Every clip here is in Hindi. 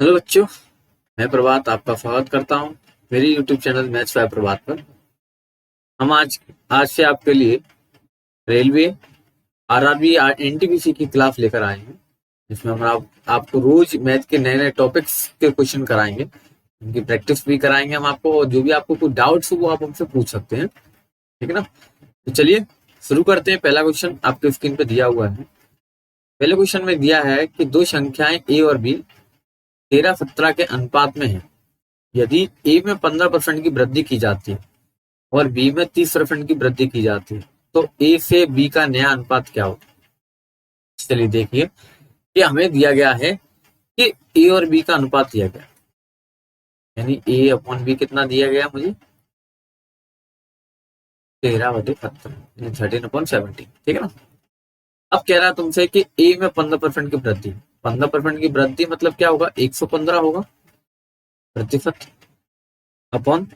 हेलो बच्चों, मैं प्रभात आपका स्वागत करता हूँ मेरे यूट्यूब चैनल मैथ्स बाय प्रभात पर। हम आज आज से आपके लिए रेलवे, आरआरबी, एनटीपीसी की क्लास लेकर आए हैं, जिसमें आपको रोज मैथ के नए नए टॉपिक्स के क्वेश्चन कराएंगे, उनकी प्रैक्टिस भी कराएंगे हम आपको, और जो भी आपको कोई डाउट्स हो वो आप हमसे पूछ सकते हैं। ठीक है ना? तो चलिए शुरू करते हैं। पहला क्वेश्चन आपके स्क्रीन पे दिया हुआ है। पहले क्वेश्चन में दिया है कि दो संख्याएं ए और बी 13-17 के अनुपात में है। यदि ए में 15% की वृद्धि की जाती है और बी में 30% की वृद्धि की जाती है, तो ए से बी का नया अनुपात क्या होगा? चलिए देखिए कि हमें दिया गया है कि ए और बी का अनुपात दिया गया, यानी ए अपॉन बी कितना दिया गया मुझे? 13/17, यानी 13/17। ठीक है ना? अब कह रहा है तुमसे कि ए में 15% की वृद्धि, 15% की वृद्धि मतलब क्या होगा? 115 होगा प्रतिशत, अपॉन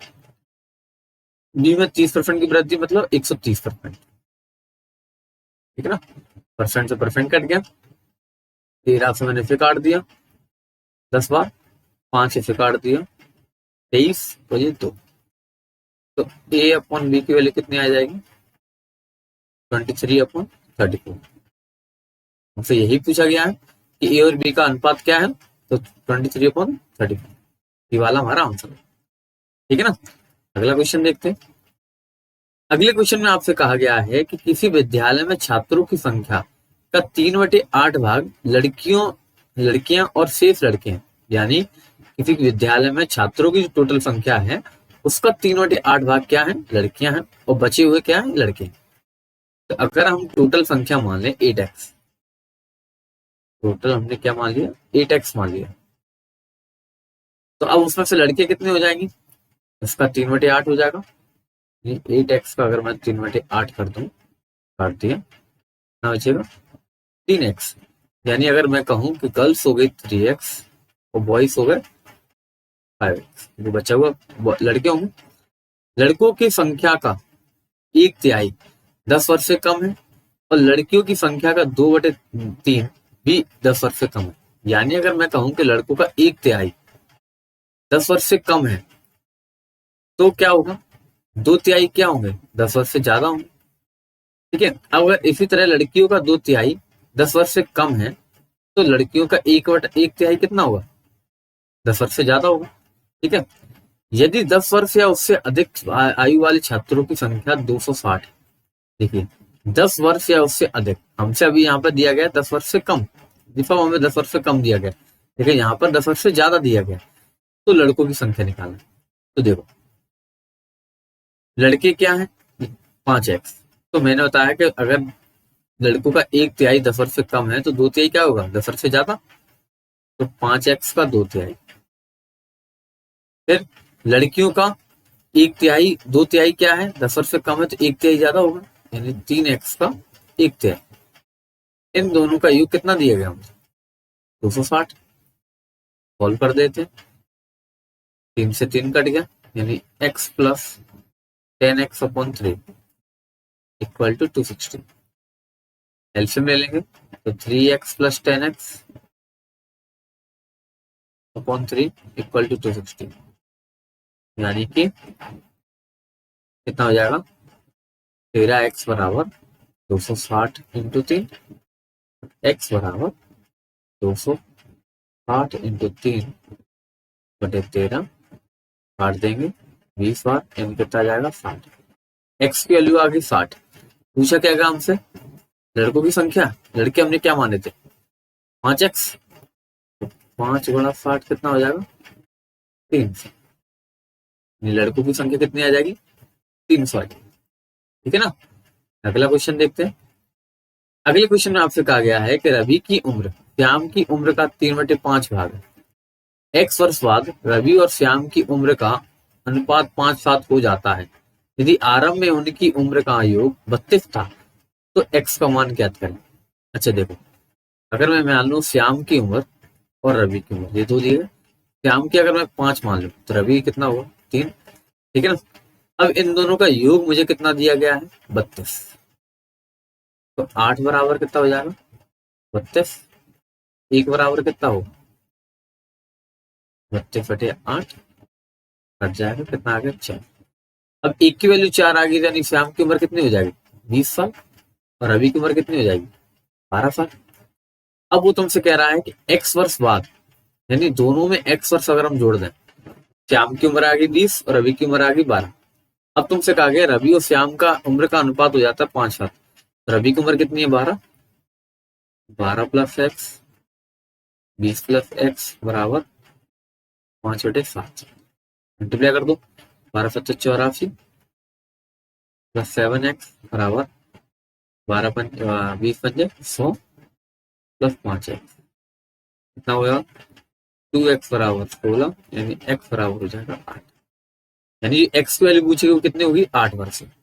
बी में 30% की वृद्धि मतलब 130%। ठीक है ना? परसेंट से परसेंट कट गया, 13 से मैंने इसे काट दिया 10 बार, 5 इसे काट दिया 23, तो ये 2। तो ए अपॉन बी की वैल्यू कितनी आ जाएगी? 23/34। हमसे यही पूछा गया है कि ए और बी का अनुपात क्या है, तो 23/34 ये वाला हमारा आंसर है। ठीक है ना? अगला क्वेश्चन देखते हैं। अगले क्वेश्चन में आपसे कहा गया है कि किसी विद्यालय में छात्रों की संख्या का 3/8 भाग लड़कियों लड़कियां और शेष लड़के हैं। यानी किसी विद्यालय में छात्रों की जो टोटल संख्या है उसका 3/8 भाग क्या है? लड़कियां हैं, और बचे हुए क्या है? लड़के। तो अगर हम टोटल संख्या मान लें 8x, टोटल हमने क्या मान लिया? 8x मान लिया, तो अब उसमें से लड़के कितने हो जाएंगे? इसका 3/8 हो जाएगा। 8x का अगर मैं 3/8 कर दूं, काट दिया, ना बचेगा 3x। यानी अगर मैं कहूं कि गर्ल्स हो गई 3x और बॉयज हो गए 5x, जो बचा हुआ लड़के होंगे। लड़कों की संख्या का 1/3 10 वर्ष से कम है, और लड़कियों की संख्या का 2/3 भी 10 वर्ष से कम है। यानी अगर मैं कहूं कि लड़कों का 1/3 10 वर्ष से कम है, तो क्या होगा? 2/3 क्या होंगे? 10 वर्ष से ज्यादा होंगे। ठीक है? अब अगर इसी तरह लड़कियों का 2/3 10 वर्ष से कम है, तो लड़कियों का 1/1 कितना होगा? 10 वर्ष से ज्यादा होगा। ठीक है? यदि 10 वर्ष या उससे अधिक आयु वाले छात्रों की संख्या 260 है। देखिए, 10 वर्ष या उससे अधिक, हमसे अभी यहाँ पर दिया गया 10 वर्ष से कम, डिफॉर्म हमें 10 वर्ष से कम दिया गया, लेकिन यहाँ पर 10 वर्ष से ज्यादा दिया गया। तो लड़कों की संख्या निकालना। तो देखो, लड़के क्या है? 5x। तो मैंने बताया कि अगर लड़कों का 1/3 10 वर्ष से कम है, तो 2/3 क्या होगा? 10 वर्ष से ज्यादा। तो 5x का 2/3। फिर लड़कियों का 1/3, 2/3 क्या है? 10 वर्ष से कम है, तो 1/3 ज्यादा होगा, यानी 3x का 1/3। इन दोनों का योग कितना दिया गया हमसे? 260। सॉल्व कर देते हैं। 3 से 3 कट गया, यानी x plus 10x/3 equal to 260। LCM ले लेंगे तो 3x plus 10x/3 equal to 260, यानी कि कितना हो जाएगा? 13x बराबर 260 इंटू 3, x बराबर 260 इंटू 3/13 काट देंगे 20 बार, एम कितना आ जाएगा? 60। एक्स की वैल्यू आ गई 60। पूछा क्या गया हमसे? लड़कों की संख्या। लड़के हमने क्या माने थे? 5x। 5 × 60 कितना हो जाएगा? 300। लड़कों की संख्या कितनी आ जाएगी? 300 आ जाएगी। ठीक है ना? अगला क्वेश्चन देखते हैं। अगले क्वेश्चन में आपसे कहा गया है कि रवि की उम्र श्याम की उम्र का 3/5 भाग है। एक्स वर्ष बाद रवि और श्याम की उम्र का अनुपात 5:7 हो जाता है। यदि आरंभ में उनकी उम्र का योग 32 था, तो एक्स का मान ज्ञात करें। अच्छा देखो, अगर मैं मान लूं श्याम की उम्र और रवि की उम्र, ये दो दिए। श्याम की अगर मैं 5 मान लूं, तो रवि कितना हुआ? 3। ठीक है ना? अब इन दोनों का योग मुझे कितना दिया गया है? 32। तो 8 बराबर कितना हो जाएगा? 32। 1 बराबर कितना हो? 32/8 कट जाएगा, कितना आ गया 4। अब एक की वैल्यू 4 आ गई, यानी श्याम की उम्र कितनी हो जाएगी 20 साल, और रवि की उम्र कितनी हो जाएगी 12 साल। अब वो तुमसे कह रहा है कि x वर्ष बाद, यानी दोनों में x वर्ष अगर हम जोड़ दें, श्याम की उम्र आ गई 20 और रवि की उम्र आ गई 12। अब तुमसे कहा गया रवि और श्याम का उम्र का अनुपात हो जाता है 5:7। रवि की उम्र कितनी है 12, 12 + x, 20 + x बराबर 5/7। मल्टीप्लाई कर दो, 12×7 = 84 + 7x बराबर 20×5 + 5x, कितना होगा 2x बराबर 16, यानी x बराबर हो जाएगा 8। यानी x की वैल्यू पूछी वो कितनी होगी 8 वर्ष। ठीक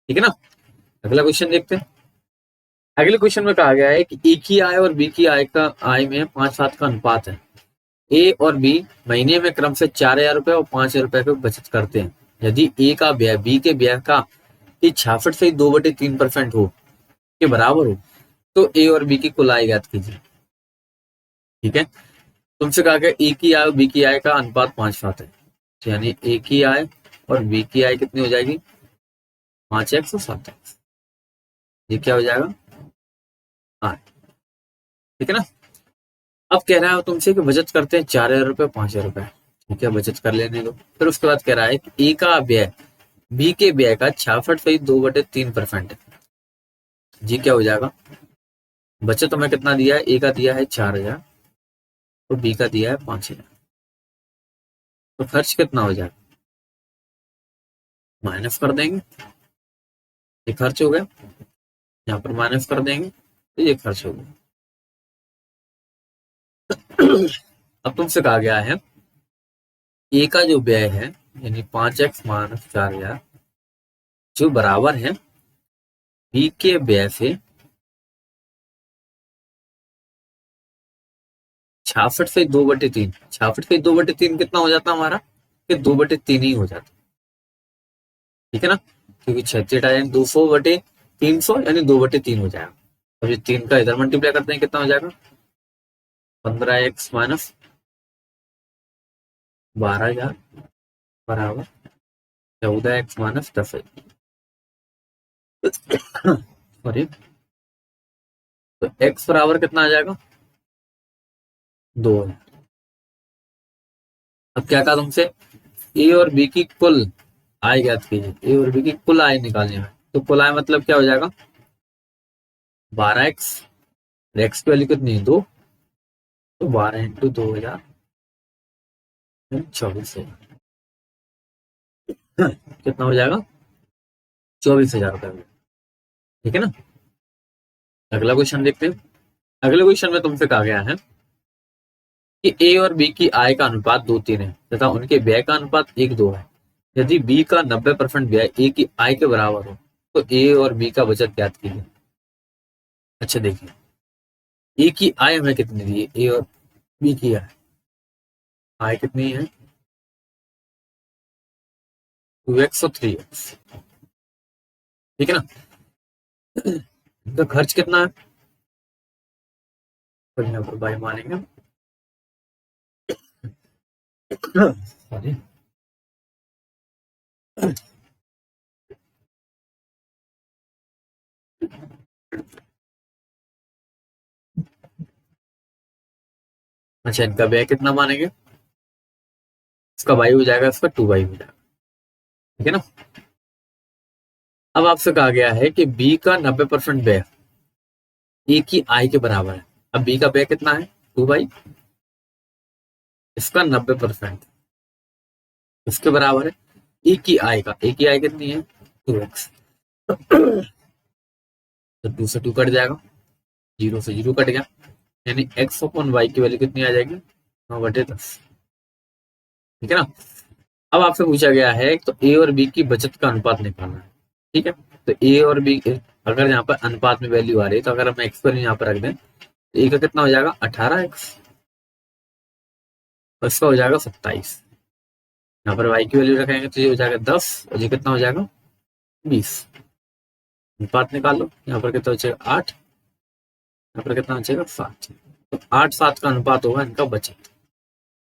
है ना। अगला क्वेश्चन देखते हैं। अगले क्वेश्चन में कहा गया है कि ए की आय और बी की आय में 5:7 का अनुपात है। ए और बी महीने में क्रम से 4,000 रुपए और 5,000 रुपए की बचत करते हैं। यदि ए का व्यय बी के व्यय का 66.2/3% हो के बराबर हो, तो ए और बी की कुल आय ज्ञात कीजिए। ठीक है, तुमसे कहा गया ए की आय और बी की आय का अनुपात 5:7 है, तो यानी ए की आय और बी की आय कितनी हो जाएगी 5x और 7x। ये क्या हो जाएगा 8। ठीक है ना। अब कह रहा है तुमसे कि बचत करते हैं 4,000 रुपए 5,000 रुपए। ठीक है, बचत कर लेने दो। फिर उसके बाद कह रहा है कि ए का व्यय बी के व्यय का 66.2/3% है। जी क्या हो जाएगा, बचत हमें कितना दिया है, ए का दिया है 4,000 और बी का दिया है 5,000, तो खर्च कितना हो जाएगा, माइनस कर देंगे, ये खर्च हो गया, यहाँ पर माइनस कर देंगे तो ये खर्च हो गया। अब तुमसे कहा गया है ए का जो व्यय है यानी 5x - 4,000 जो बराबर है बी के व्यय से 66/2/3। 66/2/3 कितना हो जाता है हमारा, कि 2/3 ही हो जाता। ठीक है ना, क्योंकि 66 यानी 200/300 यानी 2/3 हो जाएगा। अब ये 3 का इधर मल्टीप्लाई करते हैं कितना हो जाएगा 15x - 12,000 बराबर 14x - 10,000। सॉरी, तो x बराबर कितना आ जाएगा 2,000। अब क्या कहा तुमसे, ए और बी की कुल आय ज्ञात कीजिए। ए और बी की कुल आय निकालनी है, तो कुल आय मतलब क्या हो जाएगा 12x, एक्स की वैल्यू कितनी है 2, तो 12 × 2,000 24,000 कितना हो जाएगा 24,000 रुपए में। ठीक है ना। अगला क्वेश्चन देखते हैं। अगले क्वेश्चन में तुमसे कहा गया है कि ए और बी की आय का अनुपात 2:3 है तथा उनके व्यय का अनुपात 1:2 है। यदि बी का 90% व्यय ए की आय के बराबर हो, तो ए और बी का बचत ज्ञात कीजिए। अच्छा देखिए, ए की आय हमें कितनी दी है, ए और बी की आय कितनी है 2x और 3x। ठीक है ना। इनका खर्च कितना है, तो यहाँ पर बाई मानेंगे। सॉरी, अच्छा इनका व्यय कितना मानेंगे, इसका वाई हो जाएगा, इसका 2y हो जाएगा। ठीक है ना। अब आपसे कहा गया है कि बी का 90% व्यय ए की आय के बराबर है। अब बी का व्यय कितना है 2y, इसका 90% इसके बराबर है ए की आय का। ए की आय कितनी है 2x, तो 2 से 2 कट जाएगा, 0 से 0 कट गया, यानी x/y की वैल्यू कितनी आ जाएगी 9/10। ठीक है ना। अब आपसे पूछा गया है तो ए और बी की बचत का अनुपात निकालना है। ठीक है, तो ए और बी अगर यहाँ पर अनुपात में वैल्यू आ रही है, तो अगर हम एक्स पर यहाँ पर रख दें तो ए का कितना हो जाएगा 18x और इसका हो जाएगा 27। यहाँ पर वाई की वैल्यू रखेंगे तो ये हो जाएगा 10 और ये कितना हो जाएगा 20। अनुपात निकालो, यहाँ पर कितना बचेगा 8, यहाँ पर कितना बचेगा 7। तो 8:7 का अनुपात होगा इनका बचत।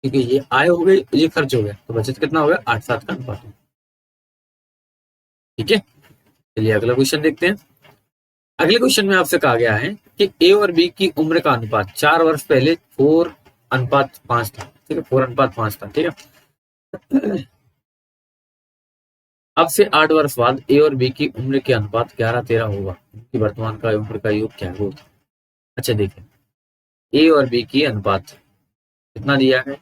क्योंकि ये आय हो गई, ये खर्च हो गया, तो बचत कितना हो गया, 8:7 का अनुपात। ठीक है, चलिए अगला क्वेश्चन देखते हैं। अगले क्वेश्चन में आपसे कहा गया है कि ए और बी की उम्र का अनुपात 4 वर्ष पहले 4:5 था। ठीक है, 4:5 था। ठीक है, अब से 8 वर्ष बाद ए और बी की उम्र के अनुपात 11:13 होगा। उनकी वर्तमान का उम्र का योग क्या है? अच्छा देखिए, ए और बी की अनुपात कितना दिया है,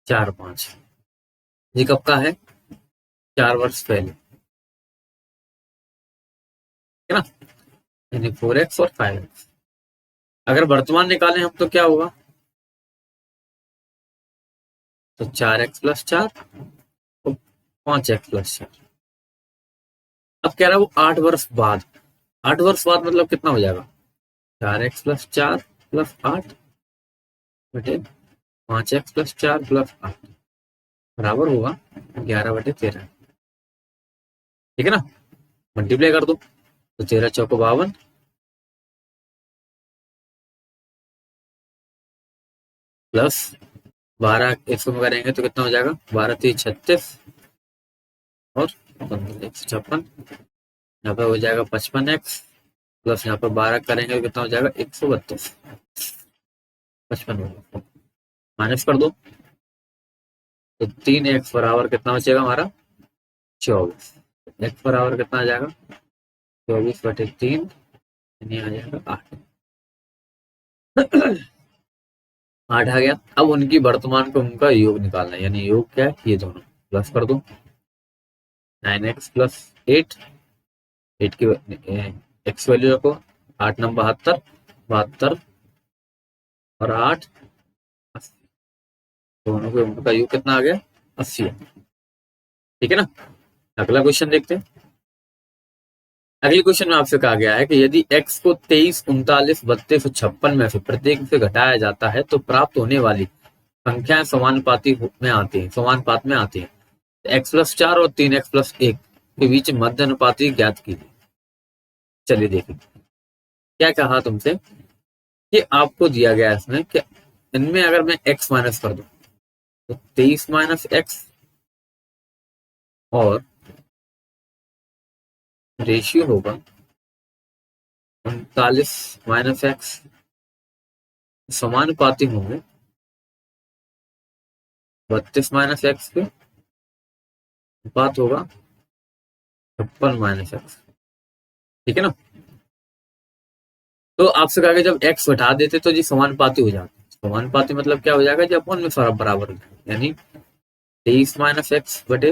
4:5। ये कब का है, 4 वर्ष पहले, है ना, यानी 4x और 5x। अगर वर्तमान निकालें हम तो क्या होगा, तो 4x+4 तो 5x+4। अब कह रहा है वो 8 वर्ष बाद, 8 वर्ष बाद मतलब कितना हो जाएगा, 4x+4+8 बटे 5x+4+8 बराबर होगा 11/13। ठीक है ना, मल्टीप्लाई कर दो तो 13×4 = 52 प्लस 12 100 में करेंगे तो कितना हो जाएगा, 12×3 = 36 और 15×156, यहाँ पे हो जाएगा 55x प्लस यहाँ पर 12 करेंगे तो कितना हो जाएगा, 132। 55 माइनस कर दो तो 3x बराबर कितना बचेगा हमारा, 24। x बराबर कितना आ जाएगा, 24/3 यानी आ जाएगा 8। 8 आ गया। अब उनकी वर्तमान को उनका योग निकालना है, यानी योग क्या है, ये दोनों प्लस कर दो, 9x + 8, 8 की एक्स वैल्यू रखो, 8×9 = 72, 72 और 8 80, दोनों के उनका योग कितना आ गया, 80। ठीक है ना, अगला क्वेश्चन देखते हैं। अगले क्वेश्चन में आपसे कहा गया है कि यदि x को 23, 39, 32 और 56 में से प्रत्येक से घटाया जाता है तो प्राप्त होने वाली संख्याएं समानुपात में आती हैं। x+4 और 3x+1 के बीच मध्य अनुपाती ज्ञात कीजिए। चलिए देखिए क्या कहा तुमसे कि आपको दिया गया है इसमें कि इनमें अगर मैं x माइनस कर दूं तो 23 - x और रेशियो होगा 39 - x, समानुपाती होंगे 32 - x के अनुपात होगा 56 - x। ठीक है ना, तो आपसे कहा जब x घटा देते तो जी समानुपाती हो जाते। समानुपाती मतलब क्या हो जाएगा, जब अपन में बराबर हो जाएगा, यानी 23 - x बटे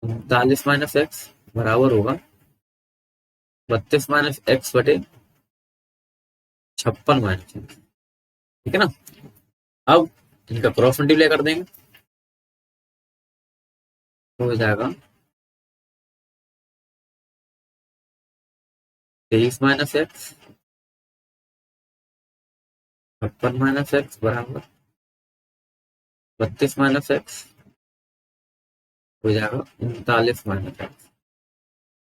39 - x बराबर होगा 32 - x बटे 56 - x। ठीक है ना, अब इनका क्रॉस मल्टीप्लाई कर देंगे तो हो जाएगा 23 - x 56 - x बराबर 32 - x हो जाएगा 39 - x।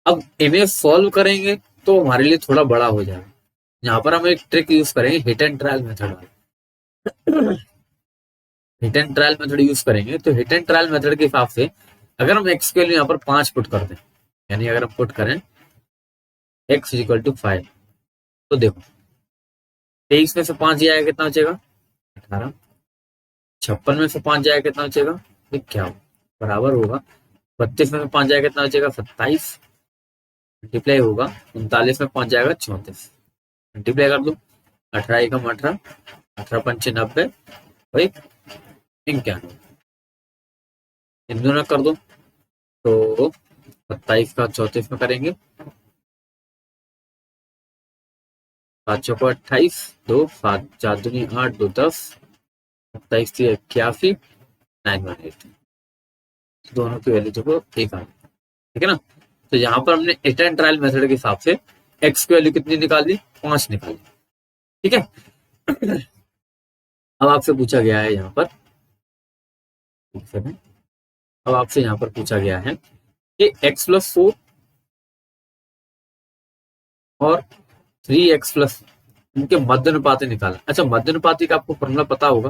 अब इन्हें सॉल्व करेंगे तो हमारे लिए थोड़ा बड़ा हो जाएगा। यहाँ पर हम एक ट्रिक यूज करेंगे, hit and trial method. Hit and trial method use करेंगे तो हिट एंड ट्रायल मेथड के हिसाब से अगर हम एक्स के लिए यहाँ पर 5 पुट कर दें, यानी अगर हम पुट करें x = 5 तो देखो 23 में से 5 जाएगा कितना बचेगा, 18। 56 में से 5 जाएगा कितना बचेगा, 51 बराबर होगा 32 में से 5 जाएगा कितना बचेगा, 27 मल्टीप्लाई होगा 39 में 5 जाएगा 34 मल्टीप्लाई कर दो 18 एकम 18, 18 पंचे 90 और 91 इन दोनों कर दो तो 27 का 34 में करेंगे 5 चौको 28, 2 7 4 दूनी 8 2 10, 27 थी 81 918, दोनों की वैल्यू देखो एक आ। ठीक है ना, तो यहाँ पर हमने हिट एंड ट्रायल मेथड के हिसाब से एक्स की वैल्यू कितनी निकाली, 5 निकाली। ठीक है, अब आपसे पूछा गया है यहाँ पर, अब आपसे यहाँ पर पूछा गया है कि x+4 और 3x+ इनके मध्य अनुपाती निकालना। अच्छा, मध्य अनुपाती का आपको फॉर्मूला पता होगा,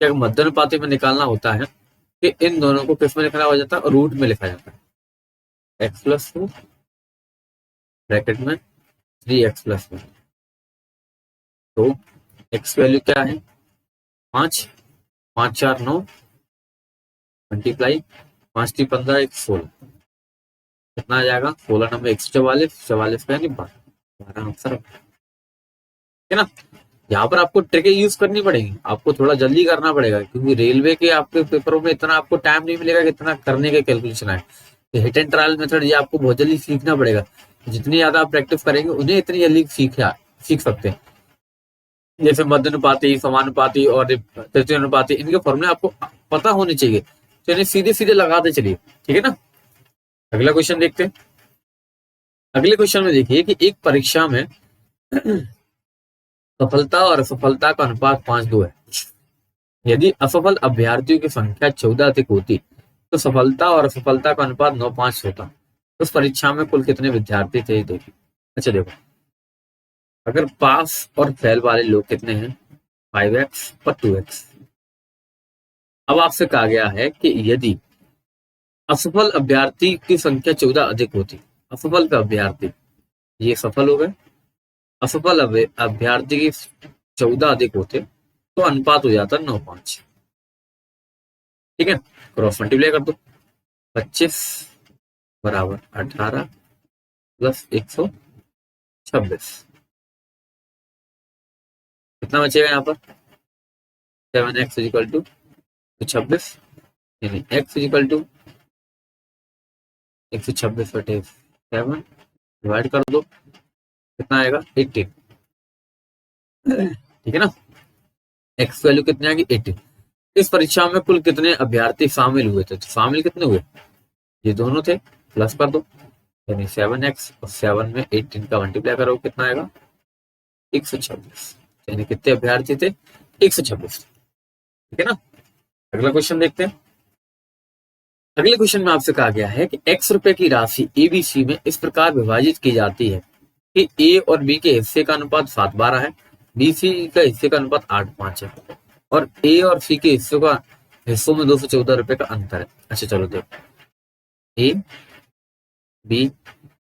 कि अगर मध्यानुपाती में निकालना होता है कि इन दोनों को किस में लिखा हो जाता है, रूट में लिखा जाता है। एक्स प्लस टू ब्रैकेट में 3x प्लस वन। तो एक्स वैल्यू क्या है 5, 5 4 9 मल्टीप्लाई 5 3 15 1 16, कितना आ जाएगा 16 नंबर 144, 44 का यानी 12 आंसर है ना। यहाँ पर आपको ट्रिक यूज करनी पड़ेगी, आपको थोड़ा जल्दी करना पड़ेगा, क्योंकि रेलवे के आपके पेपरों में इतना आपको टाइम नहीं मिलेगा कि इतना करने के कैलकुलेशन है। हिट एंड ट्रायल मेथड ये आपको बहुत जल्दी सीखना पड़ेगा। जितनी ज्यादा आप प्रैक्टिस करेंगे उन्हें इतनी जल्दी सीख सकते हैं। जैसे मध्यानुपाती, समानुपाती और तृतीय अनुपाती, इनके फॉर्मूले आपको पता होने चाहिए, तो इन्हें सीधे सीधे लगाते चलिए, ठीक है ना। अगला क्वेश्चन देखते हैं। अगले क्वेश्चन में देखिए कि एक परीक्षा में सफलता और असफलता का अनुपात 5:2 है। यदि असफल अभ्यर्थियों की संख्या 14 अधिक होती तो सफलता और असफलता का अनुपात 9:5 होता। उस परीक्षा में कुल कितने विद्यार्थी थे देखिए। अच्छा देखो, अगर पास और फेल वाले लोग कितने हैं 5x और 2x। अब आपसे कहा गया है कि यदि असफल अभ्यर्थी की संख्या 14 अधिक होती, असफल का अभ्यर्थी, ये सफल हो गए, असफल अभ्यर्थी की 14 अधिक होते तो अनुपात हो जाता 9:5, ठीक है। क्रॉस मल्टीप्लाई कर दो, 25 बराबर 18 प्लस 126, कितना बचेगा यहाँ पर 7x इक्वल टू 26, यानी x इक्वल टू 126 बटे 7 डिवाइड कर दो, कितना आएगा 18, ठीक है ना। x वैल्यू कितनी आएगी 18। इस परीक्षा में कुल कितने अभ्यर्थी शामिल हुए थे, तो शामिल कितने हुए, ये दोनों थे, प्लस कर दो, यानी 7x और 7 में 18 का मल्टीप्लाई करो, कितना आएगा 126, यानी कितने अभ्यर्थी थे 126, ठीक है ना। अगला क्वेश्चन देखते हैं। अगले क्वेश्चन में आपसे कहा गया है कि x रुपए की राशि ABC में इस प्रकार विभाजित की जाती है कि A और B के हिस्से का अनुपात 7:12 है, BC का हिस्से का अनुपात 8:5 है, और A और C के हिस्सों में 214 रुपए का अंतर है। अच्छा चलो देखो, A, B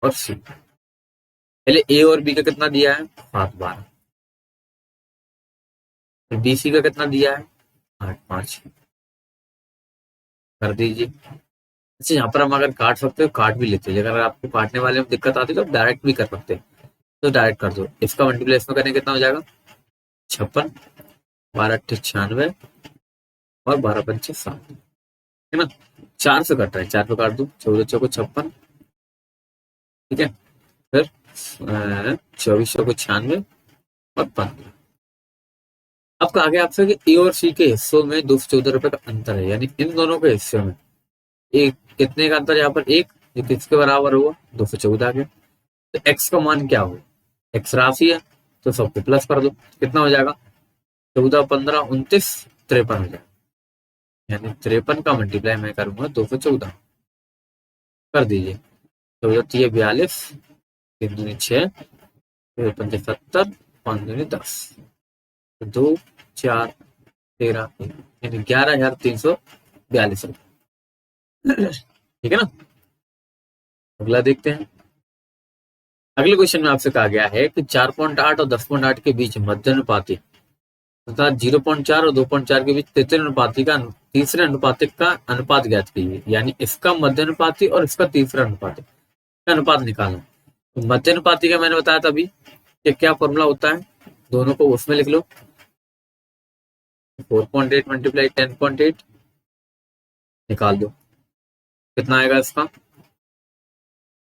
और C, पहले A और B का कितना दिया है 7:12, फिर BC का कितना दिया है 8:5, कर दीजिए। अच्छा यहाँ पर हम अगर काट सकते हो काट भी लेते हैं, अगर आपको काटने वाले में दिक्कत आती है तो डायरेक्ट भी कर सकते हैं, तो डायरेक्ट कर दो। इसका मल्टीप्लाई इसमें करने कितना हो जाएगा 56, 12 96 और 12 पंचे 60, है ना। 4 से कट रहा है, 4 पे काट दो, 14 चौको 56, ठीक है, फिर 24 चौको 96 और 15। अब कहा गया आपसे कि ए और सी के हिस्सों में 214 रुपए का अंतर है, यानी इन दोनों के हिस्से में एक कितने का अंतर, यहाँ पर एक, जो किसके बराबर हुआ 214 के। तो एक्स का मान क्या होगा, एक्स राशि है तो सबको प्लस कर दो, कितना हो जाएगा 14 15 29 53 हो जाएगा, यानी 53 का मल्टीप्लाई मैं करूंगा 214, कर दीजिए। 14 3 42, 3 दूनी 6, 5 70, 5 दूनी 10, 2 4 13, यानी 11,342 रुपए, ठीक है ना। अगला देखते हैं। अगले क्वेश्चन में आपसे कहा गया है कि 4.8 और 10.8 के बीच मध्यानुपाती तथा 0.4 और 2.4 के बीच तीसरे अनुपातिक का अनुपात ज्ञात कीजिए, यानी इसका मध्यानुपाती और इसका तीसरा अनुपातिक का अनुपात निकालना। तो मध्यानुपाती का मैंने बताया था अभी कि क्या फॉर्मूला होता है, दोनों को उसमें लिख लो, 4.8 मल्टीप्लाई 10.8 निकाल दो, कितना आएगा इसका,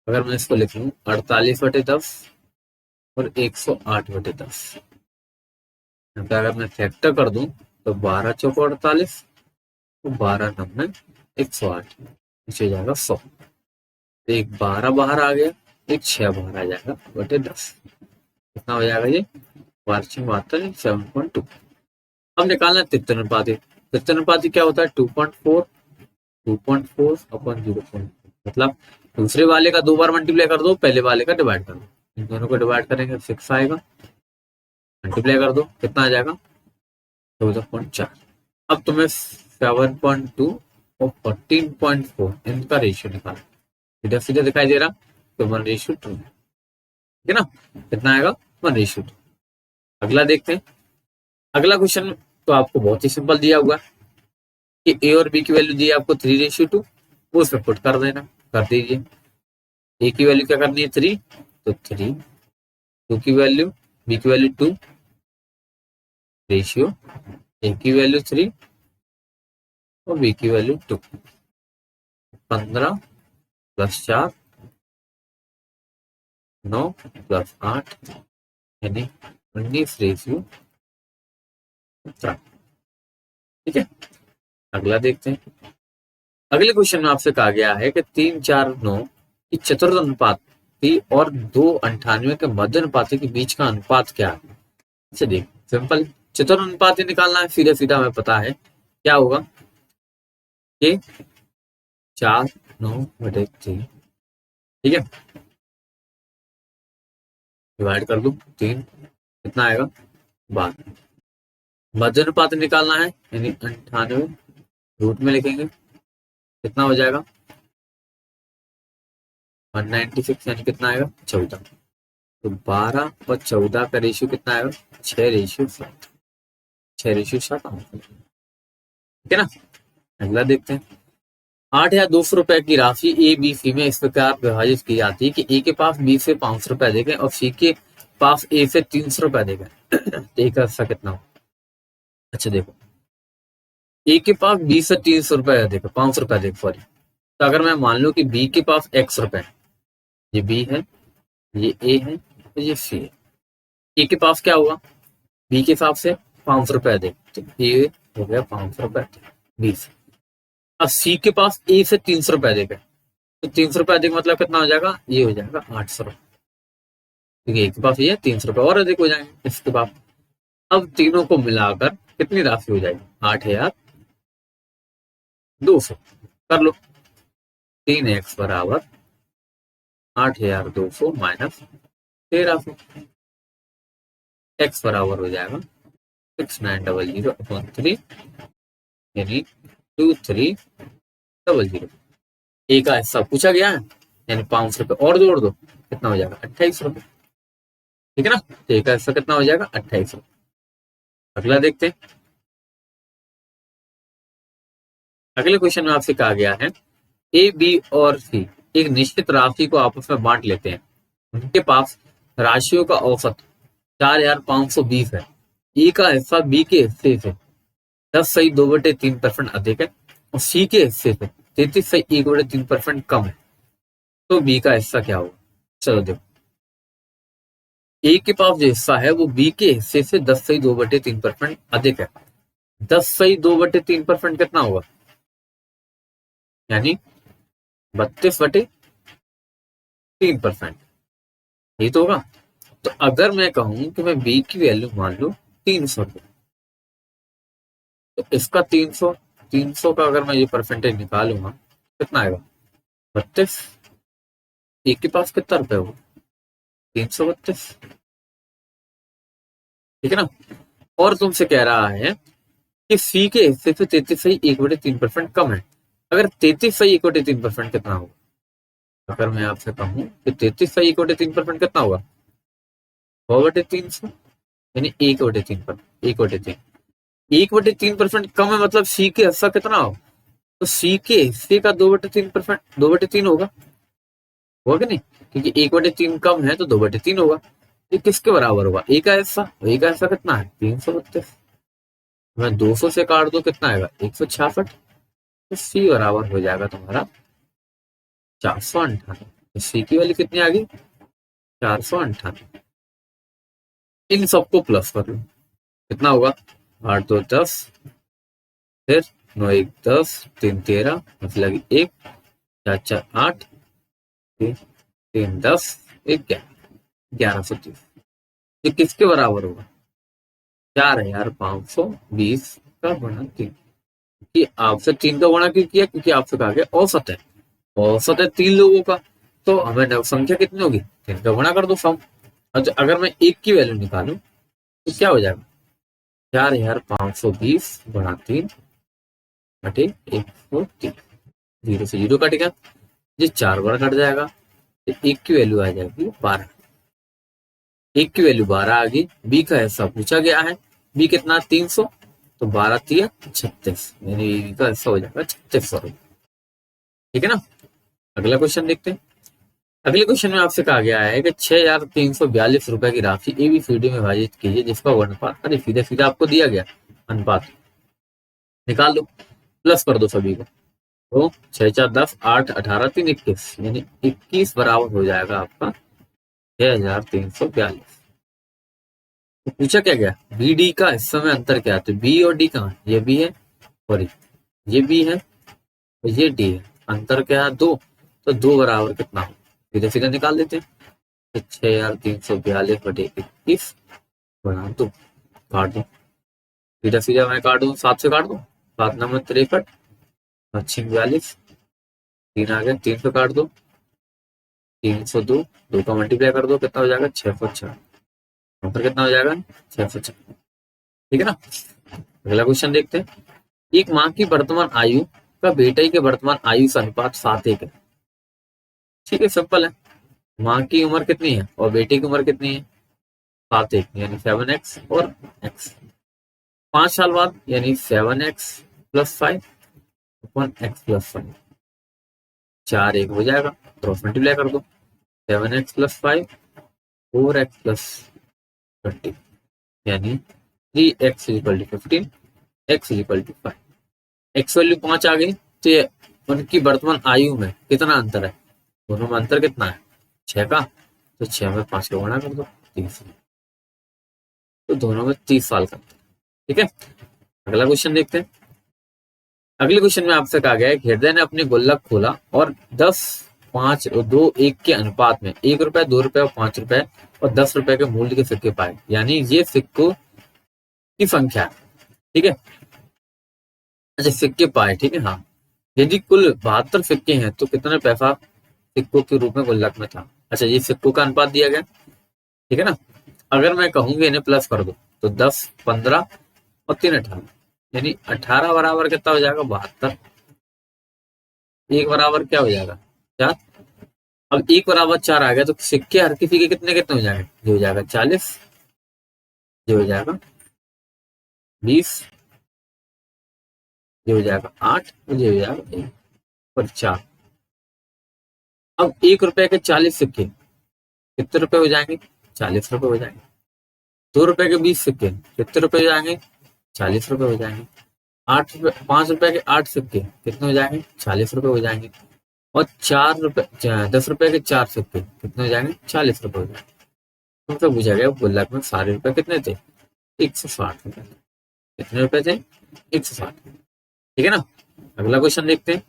अगर मैं इसको लिख लूं 48/10 और 108/10, अगर मैं फैक्टर कर दूं तो 12 चौको 48, तो 12 9 108, नीचे जाएगा 100, एक 12 बाहर आ गया, एक 6 बाहर आ जाएगा बटे 10, कितना हो जाएगा ये 7.2। अब निकालना तृतीय अनुपाती। तृतीय अनुपाती क्या होता है 2.4 अपन 0.4, मतलब दूसरे वाले का 2 बार मल्टीप्लाई कर दो, पहले वाले का डिवाइड कर दो, इन दोनों को डिवाइड करेंगे 6 आएगा, मल्टीप्लाई कर दो, कितना आ जाएगा 14.4, अब तुम्हें 7.2 और 14.4 इनका रेशियो निकालना, सीधा सीधा दिखाई दे रहा, तो 1:2, ठीक है ना। कितना आएगा? 1:2। अगला देखते हैं। अगला क्वेश्चन तो आपको बहुत ही सिंपल दिया हुआ है कि ए और बी की वैल्यू दी है आपको 3:2, वो उसमें पुट कर देना, कर दीजिए। ए की वैल्यू क्या करनी है? 3, तो 3, 2 की वैल्यू, बी की वैल्यू 2, रेशियो ए की वैल्यू 3 और बी की वैल्यू 2, 15 + 4, 9 + 8 यानी 19 रेशियो 17। ठीक है, अगला देखते हैं। अगले क्वेश्चन में आपसे कहा गया है कि 3, 4, 9 की चतुर्थानुपाती और 298 के मध्य अनुपाती के बीच का अनुपात क्या है? इसे देख, सिंपल चतुर्थानुपाती निकालना है, सीधा सीधा हमें पता है क्या होगा कि 4/9/3, ठीक है, डिवाइड कर दो 3, कितना आएगा? 12। मध्य अनुपात निकालना है यानी 98 रूट में लिखेंगे, कितना हो जाएगा? 196 यानी कितना आएगा? 14। तो 12 और 14 का रेशियो कितना आएगा? 6:7, 6:7, ठीक है ना। अगला देखते हैं। 8,200 रुपए की राशि ए बी सी में इस प्रकार विभाजित की जाती है कि ए के पास बी से 500 रुपए देंगे और सी के पास ए से 300 रुपए देंगे। तो ए का हिस्सा कितना हो? अच्छा देखो, ए के पास बी से 300 रुपए देगा, 500 रुपए देगा, सॉरी। तो अगर मैं मान लूं कि बी के पास x रुपए, ये बी है, ये ए है, तो ये सी है। ए के पास क्या होगा? बी के हिसाब से 500 रुपए दे, तो ए हो गया 500 रुपए बी से। अब सी के पास ए से 300 रुपए देगा, तो 300 रुपए अधिक मतलब कितना हो जाएगा? ये हो जाएगा 800 रुपए, क्योंकि एक के पास ये 300 रुपए और अधिक हो जाएंगे इसके पास। अब तीनों को मिलाकर कितनी राशि हो जाएगी? 8,200। कर लो, 3x बराबर 8,200 माइनस 1300, x बराबर हो जाएगा 6900/3 यानी 2300। ए का हिस्सा पूछा गया है यानी 500 रुपए और जोड़ दो, कितना हो जाएगा? 2800 रुपए, ठीक है ना। तो ए का हिस्सा कितना हो जाएगा? 2800। अगला देखते हैं। अगले क्वेश्चन में आपसे कहा गया है ए बी और सी एक निश्चित राशि को आपस में बांट लेते हैं, उनके पास राशियों का औसत 4,520 है। ए का हिस्सा बी के हिस्से से 10.2/3% अधिक है और सी के हिस्से से 33.1/3% कम है, तो बी का हिस्सा क्या होगा? चलो देखो, ए के पास जो हिस्सा है वो बी के हिस्से से 10.2/3% अधिक है। 10.2/3% कितना होगा? यानी 32/3%, यही तो होगा। तो अगर मैं कहूं कि मैं बी की वैल्यू मान लू 300 रुपए, तो इसका 300 का अगर मैं ये परसेंटेज निकालूंगा कितना आएगा? 32। एक के पास कितना रुपए होगा? 332, ठीक है ना। और तुमसे कह रहा है कि सी के हिस्से से 33.1/3% कम है। अगर 33.1/3% कितना होगा? अगर मैं आपसे कहूं कि 33.1/3% कितना होगा? 1/300 यानी 1/3, 1/3% कम है, मतलब सी के हिस्सा कितना हो? तो सी के हिस्से का 2/3%, 2/3 होगा कि नहीं? क्योंकि 1/3 कम है तो 2/3 होगा। ये किसके बराबर होगा? ए का हिस्सा, ए का हिस्सा कितना है? 332। मैं 200 से काट दो, कितना आएगा? 166। तो सी बराबर हो जाएगा तुम्हारा 498। तो सी की वैल्यू कितनी आ गई? 498। इन सबको प्लस कर लो, कितना होगा? 8 2 10, फिर 9 1 10, 3 13, मतलब 1 4 4 8, 3 10, 1 1130। ये किसके बराबर होगा? 4,520 का गुणा 3। कि आपसे 3 का गुणा क्यों किया? क्योंकि आपसे कहा गया औसत है, औसत है 3 लोगों का, तो हमें संख्या कितनी होगी? 3 का गुणा कर दो सम। अच्छा, अगर मैं 1 की वैल्यू निकालूं तो क्या हो जाएगा? 4520 बड़ा 3 बटे 103। 0 से 0 कट गया, ये 4 बार कट जाएगा, तो 1 की वैल्यू आ जाएगी 12। 1 की वैल्यू 12 आ गई। बी का हिस्सा पूछा गया है, बी कितना 300, तो 12 3 36, यानी बी का हिस्सा हो जाएगा 3600 रुपये। ठीक है ना। अगला क्वेश्चन देखते हैं। अगले क्वेश्चन में आपसे कहा गया है कि 6342 रुपए की राशि एबीसीडी में विभाजित कीजिए जिसका अनुपात, अरे सीधे सीधे आपको दिया गया अनुपात, निकाल दो, प्लस कर दो सभी को। तो 6 4 10 8 18 3 21, यानी 21 बराबर हो जाएगा आपका 6342। तो पूछा क्या गया, बी डी का इस समय अंतर क्या है, तो बी और डी कहाँ, ये बी है और ये बी है और ये डी है, अंतर क्या है 2, तो 2 बराबर कितना हो, सीधे सीधे निकाल देते हैं। 6342 बटे 21 बना 2, काट दो, सीधा सीधा मैं काट दूं, 7 से काट दूं, 7 नंबर 63, 42, 3 आ गया, 3 से काट दो, 302, 2 का मल्टीप्लाई कर दो, कितना हो जाएगा 606, फिर कितना हो जाएगा 606। ठीक है ना। अगला क्वेश्चन देखते हैं। एक माँ की वर्तमान आयु का बेटे के वर्तमान आयु से अनुपात 7:1 है। ठीक है, सिंपल है। माँ की उम्र कितनी है और बेटे की उम्र कितनी है, 7:1, यानी 7x और x। 5 साल बाद यानी 7x प्लस 5 अपन x प्लस 5, 4 1 हो जाएगा, क्रॉस मल्टीप्लाई कर दो, 7x प्लस 5 4x प्लस 20, यानी 3x equal to 15, x equal to 5। x value 5 आ गई, तो ये उनकी वर्तमान आयु में कितना अंतर है, दोनों में अंतर कितना है 6 का, तो 6 में 5 का गुणा कर दो 30, तो दोनों में 30 साल का अंतर। ठीक है। अगला क्वेश्चन देखते हैं। अगले क्वेश्चन में आपसे कहा गया है हृदय ने अपने गुल्लक खोला और 10 5 और 2 1 के अनुपात में 1 रुपए 2 रुपए और 5 रुपए और 10 रुपए के मूल्य के सिक्के पाए, यानी ये सिक्कों की संख्या है। ठीक है, अच्छा सिक्के पाए, ठीक है। हाँ, यदि कुल 72 सिक्के हैं तो कितने पैसा सिक्कों के रूप में गुल्लक में था। अच्छा, ये सिक्कों का अनुपात दिया गया, ठीक है ना। अगर मैं कहूंगी इन्हें प्लस कर दो, तो 10 15 और 3 18, यानी 18 बराबर कितना हो जाएगा 72, एक बराबर क्या हो जाएगा 4। अब एक बराबर 4 आ गया, तो सिक्के हर किसी के कितने कितने हो जाएंगे, ये हो जाएगा 40, ये हो जाएगा 20, ये हो जाएगा 8 और ये हो जाएगा 1 और 4। अब 1 रुपए के 40 सिक्के कितने रुपए हो जाएंगे, 40 रुपए हो जाएंगे। 2 रुपए के 20 सिक्के कितने रुपए हो जाएंगे, 40 रुपए हो जाएंगे। 5 रुपए के 8 सिक्के कितने हो जाएंगे, 40 रुपए हो जाएंगे। और 10 रुपए के 4 सिक्के कितने हो जाएंगे, 40 रुपए हो जाएंगे। तो पूछा गया गुल्लक में सारे रुपए कितने थे, 160 रुपए। कितने रुपए थे, 160। ठीक है ना। अगला क्वेश्चन देखते हैं।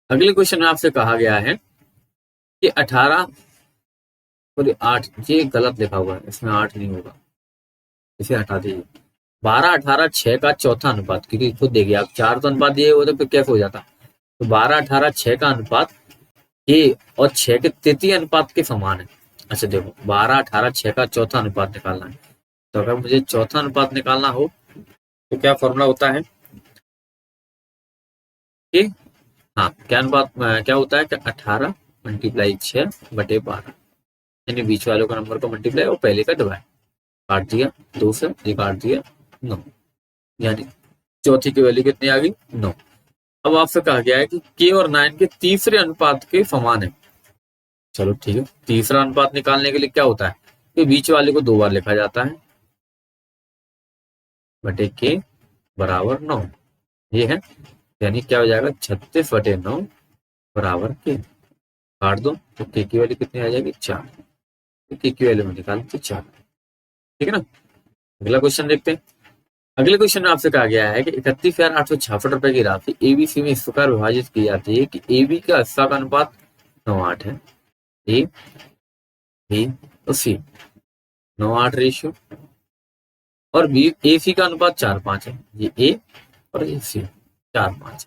अगले क्वेश्चन में आपसे कहा गया है कि 18 और 8, ये गलत लिखा हुआ है, इसमें 8 नहीं होगा, इसे हटा दीजिए। 12 18 6 का चौथा अनुपात, क्योंकि खुद देखिए आप 4 तो अनुपात दिए हुए तो फिर कैसे हो जाता, तो 12 18 6 का अनुपात ये और 6 के तृतीय अनुपात के समान है। अच्छा देखो, 12 18 6 का चौथा अनुपात निकालना है, तो अगर मुझे चौथा अनुपात निकालना हो तो क्या फॉर्मूला होता है कि, हाँ क्या अनुपात क्या होता है कि 18 मल्टीप्लाई 6 बटे 12, यानी बीच वालों का नंबर को मल्टीप्लाई और पहले का डिवाइड, काट दिया 2 से, ये काट दिया 9, यानी चौथी की वैल्यू कितनी आ गई 9। अब आपसे कहा गया है कि के और 9 के तीसरे अनुपात के समान है। चलो ठीक है, तीसरा अनुपात निकालने के लिए क्या होता है कि बीच वाले को 2 बार लिखा जाता है, बटे के बराबर 9, ये है, यानी क्या हो जाएगा 36 बटे 9 बराबर के, काट दो तो के की वैल्यू कितनी आ जाएगी 4, तो के की वैल्यू में निकालते 4। ठीक है ना। अगला क्वेश्चन देखते हैं। अगले क्वेश्चन में आपसे कहा गया है कि 31,866 रुपए की राशि एबीसी में इस प्रकार विभाजित की जाती है कि एबी का हिस्सा का अनुपात 9:8 है, ए बी और सी 9:8 रेशियो, और बी ए सी का अनुपात 4:5 है, ये ए और ये सी 4:5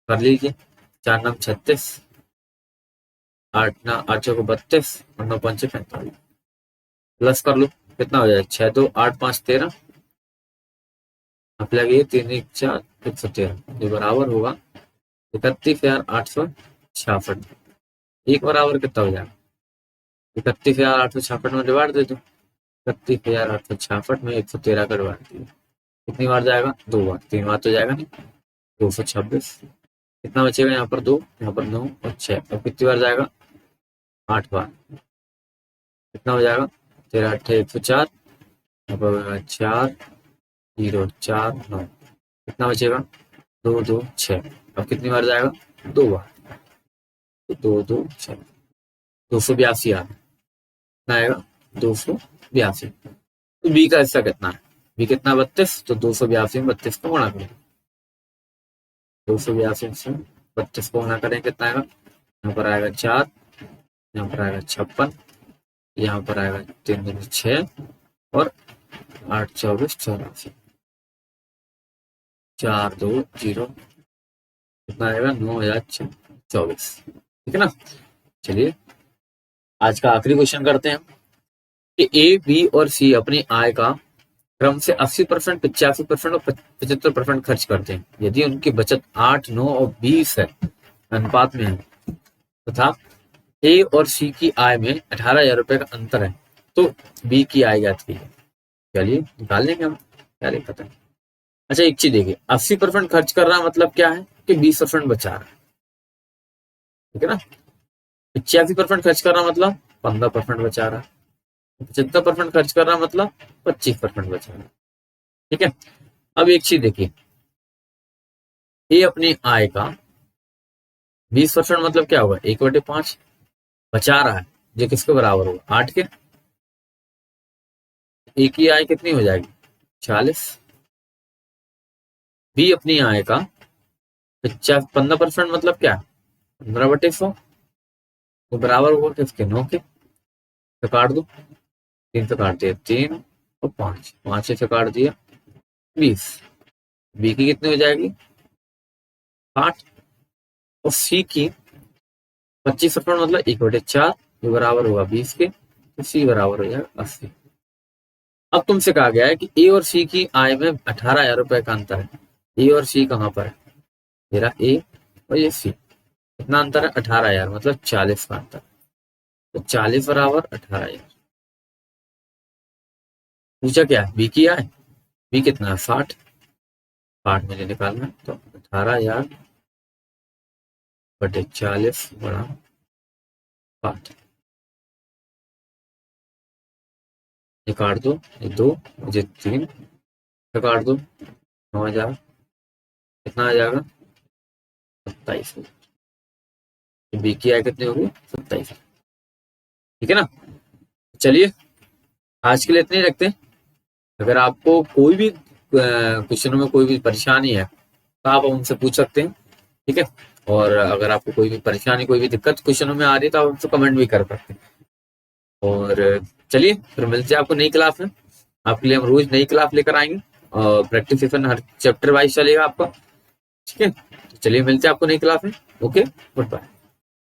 कर लीजिए। 4 9 36, 8 9 8 चौको 32 और 9 5 45, प्लस कर लो, कितना हो जाएगा 6 2 8 5 13, आप लगे 3 1 4 113, जो बराबर होगा 31,866। एक बराबर कितना हो जाएगा, 31,866 में डिवाइड दे दो, 31,866 में 113 का डिवाइड दिया, कितनी बार जाएगा, 2 बार, 3 बार तो जाएगा नहीं, 226। कितना बचेगा यहाँ पर 2, यहाँ पर 9 और 6, अब कितनी बार जाएगा, 8 बार, कितना हो जाएगा 13 8 104, यहाँ पर 4 0 4 9, कितना बचेगा 2 2 6, अब कितनी बार जाएगा, 2 बार, तो 2 2 6, 282 आ रहा है, कितना आएगा 282। तो बी का हिस्सा कितना है, बी कितना 32, तो 282 में 32 को गुणा करें, 282 से 32 को गुणा करें, कितना आएगा, यहाँ पर आएगा 4, यहाँ पर आएगा 56, यहाँ पर आएगा 3 दूनी 6 और 8 24 84, 4 2 0, कितना आएगा 9,024। ठीक है ना। चलिए आज का आखिरी क्वेश्चन करते हैं कि ए बी और सी अपनी आय का क्रम से 80%, 85% और 75% खर्च करते हैं। यदि उनकी बचत 8 9 और 20 है अनुपात में है तथा ए और सी की आय में 18,000 रुपए का अंतर है, तो बी की आय ज्ञात कीजिए। चलिए निकाल लेंगे हम, क्या दिक्कत है। अच्छा एक चीज देखिए, 80% खर्च कर रहा मतलब क्या है कि 20% बचा रहा है, ठीक है ना। 85% खर्च कर रहा मतलब 15% बचा रहा है, 75% खर्च कर रहा मतलब 25% बचा रहा है, ठीक है। अब एक चीज देखिए, ये अपनी आय का 20% मतलब क्या होगा, 1/5 बचा रहा है, जो किसके बराबर होगा, 8 के। ए की आय कितनी हो जाएगी, 40। बी अपनी आय का 15% मतलब क्या, 15/100, तो बराबर होगा किसके, 9 के। तो काट दो, 3 से काट दिया 3 और 5, 5 से काट दिया 20। बी की कितनी हो जाएगी 8, और सी की 25% मतलब 1/4, जो बराबर होगा 20 के, तो सी बराबर हो जाएगा 80। अब तुमसे कहा गया है कि ए और सी की आय में 18,000 रुपए का अंतर है। ए और सी कहाँ पर है, मेरा ए और ये सी, कितना अंतर है 18,000 मतलब 40 का अंतर, तो 40 बराबर 18,000। पूछा क्या है, बी की आय, बी कितना है 60, 60 मुझे निकालना है, तो 18,000 बटे 40 बड़ा 60, ये काट दो, ये 2 मुझे 3 काट दो, 9,000, कितना आ जाएगा 27। बी की आय कितनी होगी 27, ठीक है ना। चलिए आज के लिए इतने ही रखते हैं। अगर आपको कोई भी क्वेश्चनों में कोई भी परेशानी है तो आप हमसे पूछ सकते हैं, ठीक है। और अगर आपको कोई भी परेशानी, कोई भी दिक्कत क्वेश्चनों में आ रही है तो आप हमसे कमेंट भी कर सकते हैं। और चलिए फिर मिलते हैं आपको नई क्लास में, आपके लिए हम रोज नई क्लास लेकर आएंगे और प्रैक्टिस सेशन हर चैप्टर वाइज चलेगा आपका, ठीक है। तो चलिए मिलते हैं आपको नई क्लास में, ओके, गुड बाय।